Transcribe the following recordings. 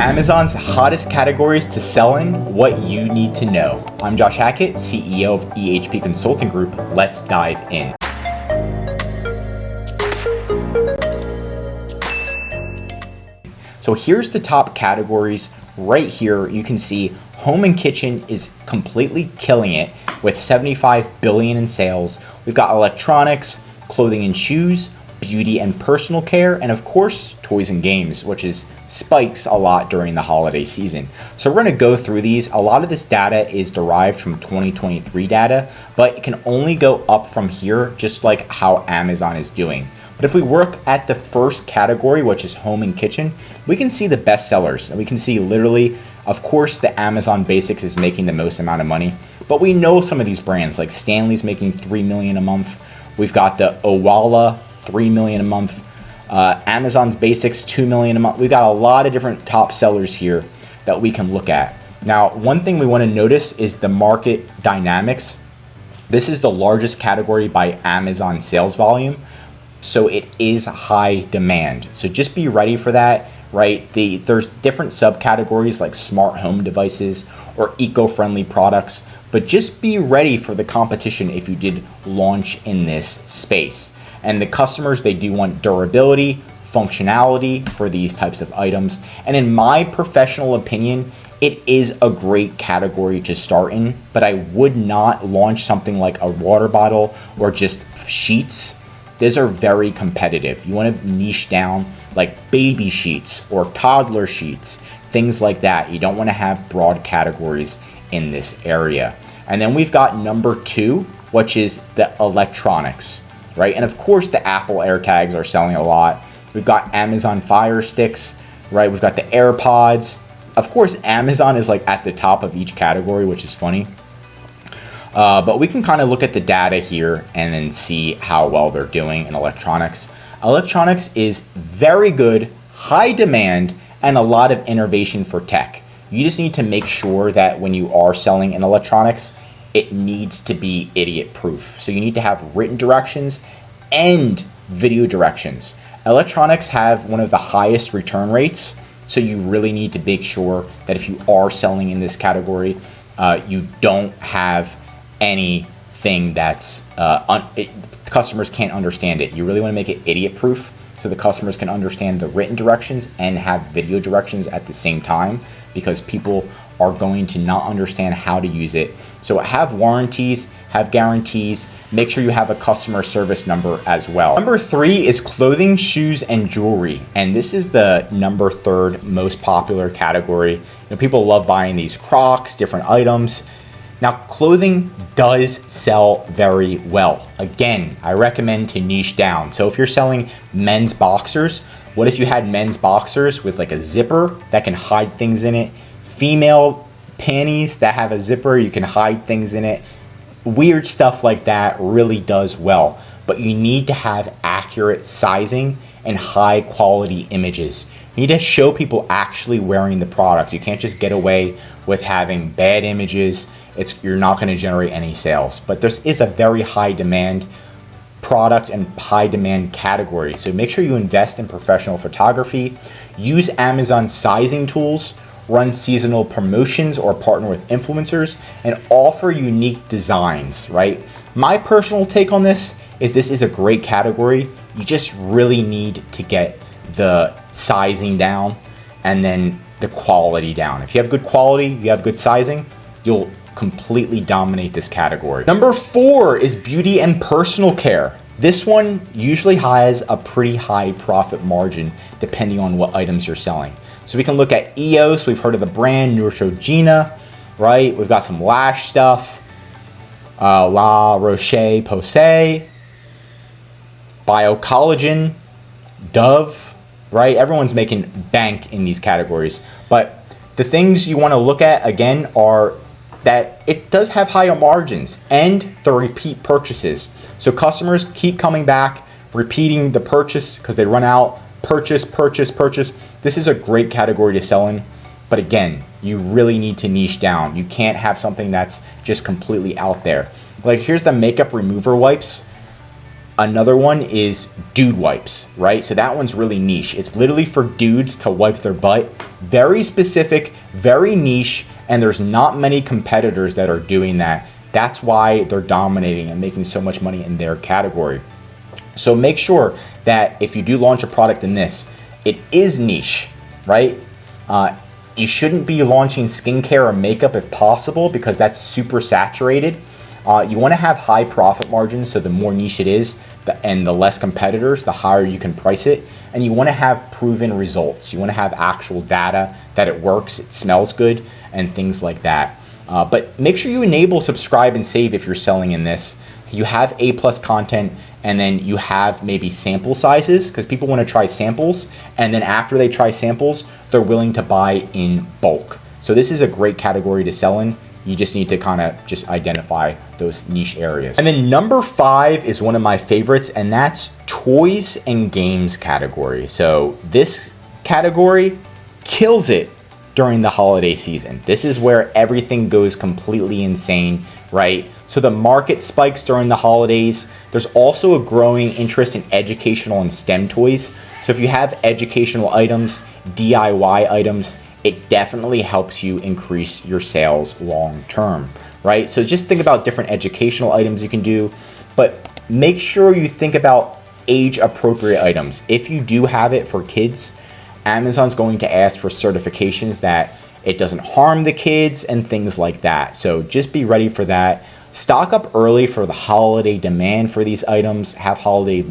Amazon's hottest categories to sell in, what you need to know. I'm Josh Hackett, CEO of EHP Consulting Group. Let's dive in. So here's the top categories. Right here, you can see home and kitchen is completely killing it with $75 billion in sales. We've got electronics, clothing and shoes, beauty and personal care, and of course, toys and games, which is spikes a lot during the holiday season. So we're going to go through these. A lot of this data is derived from 2023 data, but it can only go up from here, just like how Amazon is doing. But if we work at the first category, which is home and kitchen, we can see the best sellers. And we can see literally, of course, the Amazon Basics is making the most amount of money, but we know some of these brands like Stanley's making $3 million a month. We've got the Owala, $3 million a month. Amazon's Basics, $2 million a month. We've got a lot of different top sellers here that we can look at. Now, one thing we want to notice is the market dynamics. This is the largest category by Amazon sales volume. So it is high demand. So just be ready for that, right? There's different subcategories like smart home devices or eco-friendly products, but just be ready for the competition if you did launch in this space. And the customers, they do want durability, functionality for these types of items. And in my professional opinion, it is a great category to start in, but I would not launch something like a water bottle or just sheets. These are very competitive. You want to niche down like baby sheets or toddler sheets, things like that. You don't want to have broad categories in this area. And then we've got number 2, which is the electronics, right? And of course the Apple AirTags are selling a lot. We've got Amazon Fire Sticks, right? We've got the AirPods. Of course, Amazon is like at the top of each category, which is funny. But we can kind of look at the data here and then see how well they're doing in electronics. Electronics is very good, high demand, and a lot of innovation for tech. You just need to make sure that when you are selling in electronics, it needs to be idiot proof. So you need to have written directions and video directions. Electronics have one of the highest return rates. So you really need to make sure that if you are selling in this category, you don't have anything that's customers can't understand it. You really want to make it idiot proof so the customers can understand the written directions and have video directions at the same time, because people are going to not understand how to use it. So have warranties, have guarantees, make sure you have a customer service number as well. Number 3 is clothing, shoes, and jewelry. And this is the number 3rd most popular category. People love buying these Crocs, different items. Now, clothing does sell very well. Again, I recommend to niche down. So if you're selling men's boxers, what if you had men's boxers with like a zipper that can hide things in it? Female panties that have a zipper, you can hide things in it. Weird stuff like that really does well. But you need to have accurate sizing and high quality images. You need to show people actually wearing the product. You can't just get away with having bad images. You're not going to generate any sales. But this is a very high demand product and high demand category. So make sure you invest in professional photography, use Amazon sizing tools, run seasonal promotions or partner with influencers, and offer unique designs, right? My personal take on this is a great category. You just really need to get the sizing down and then the quality down. If you have good quality, you have good sizing, you'll completely dominate this category. Number 4 is beauty and personal care. This one usually has a pretty high profit margin depending on what items you're selling. So we can look at EOS. We've heard of the brand Neutrogena, right? We've got some lash stuff, La Roche-Posay, Biocollagen, Dove, right? Everyone's making bank in these categories. But the things you want to look at again are that it does have higher margins and the repeat purchases. So customers keep coming back, repeating the purchase because they run out, purchase. This is a great category to sell in. But again, you really need to niche down. You can't have something that's just completely out there. Like here's the makeup remover wipes. Another one is dude wipes, right? So that one's really niche. It's literally for dudes to wipe their butt. Very specific, very niche, and there's not many competitors that are doing that. That's why they're dominating and making so much money in their category. So make sure that if you do launch a product in this, it is niche, right? You shouldn't be launching skincare or makeup if possible, because that's super saturated. You want to have high profit margins, so the more niche it is and the less competitors, the higher you can price it. And you want to have proven results. You want to have actual data that it works, it smells good, and things like that. But make sure you enable subscribe and save if you're selling in this. You have A+ content, and then you have maybe sample sizes, because people want to try samples, and then after they try samples, they're willing to buy in bulk. So this is a great category to sell in. You just need to kind of just identify those niche areas. And then number 5 is one of my favorites, and that's toys and games category. So this category kills it during the holiday season. This is where everything goes completely insane, right? So the market spikes during the holidays. There's also a growing interest in educational and STEM toys. So if you have educational items, DIY items, it definitely helps you increase your sales long term, right? So just think about different educational items you can do, but make sure you think about age appropriate items. If you do have it for kids, Amazon's going to ask for certifications that it doesn't harm the kids and things like that. So just be ready for that. Stock up early for the holiday demand for these items. Have holiday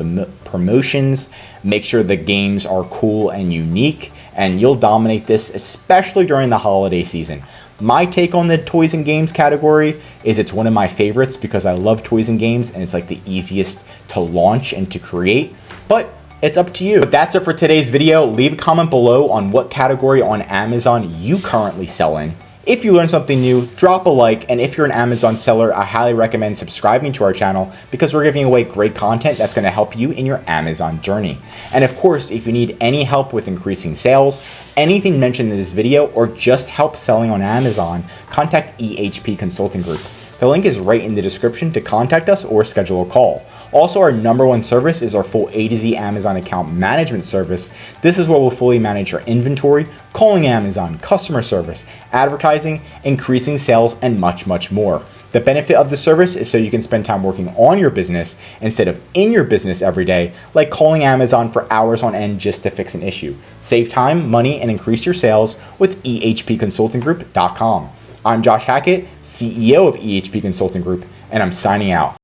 promotions. Make sure the games are cool and unique, and you'll dominate this, especially during the holiday season. My take on the toys and games category is it's one of my favorites because I love toys and games, and it's like the easiest to launch and to create, but it's up to you. But that's it for today's video. Leave a comment below on what category on Amazon you currently sell in. If you learned something new, drop a like, and if you're an Amazon seller, I highly recommend subscribing to our channel because we're giving away great content that's going to help you in your Amazon journey. And of course, if you need any help with increasing sales, anything mentioned in this video, or just help selling on Amazon, contact EHP Consulting Group. The link is right in the description to contact us or schedule a call. Also, our #1 service is our full A to Z Amazon account management service. This is where we'll fully manage your inventory, calling Amazon, customer service, advertising, increasing sales, and much, much more. The benefit of the service is so you can spend time working on your business instead of in your business every day, like calling Amazon for hours on end just to fix an issue. Save time, money, and increase your sales with ehpconsultinggroup.com. I'm Josh Hackett, CEO of EHP Consulting Group, and I'm signing out.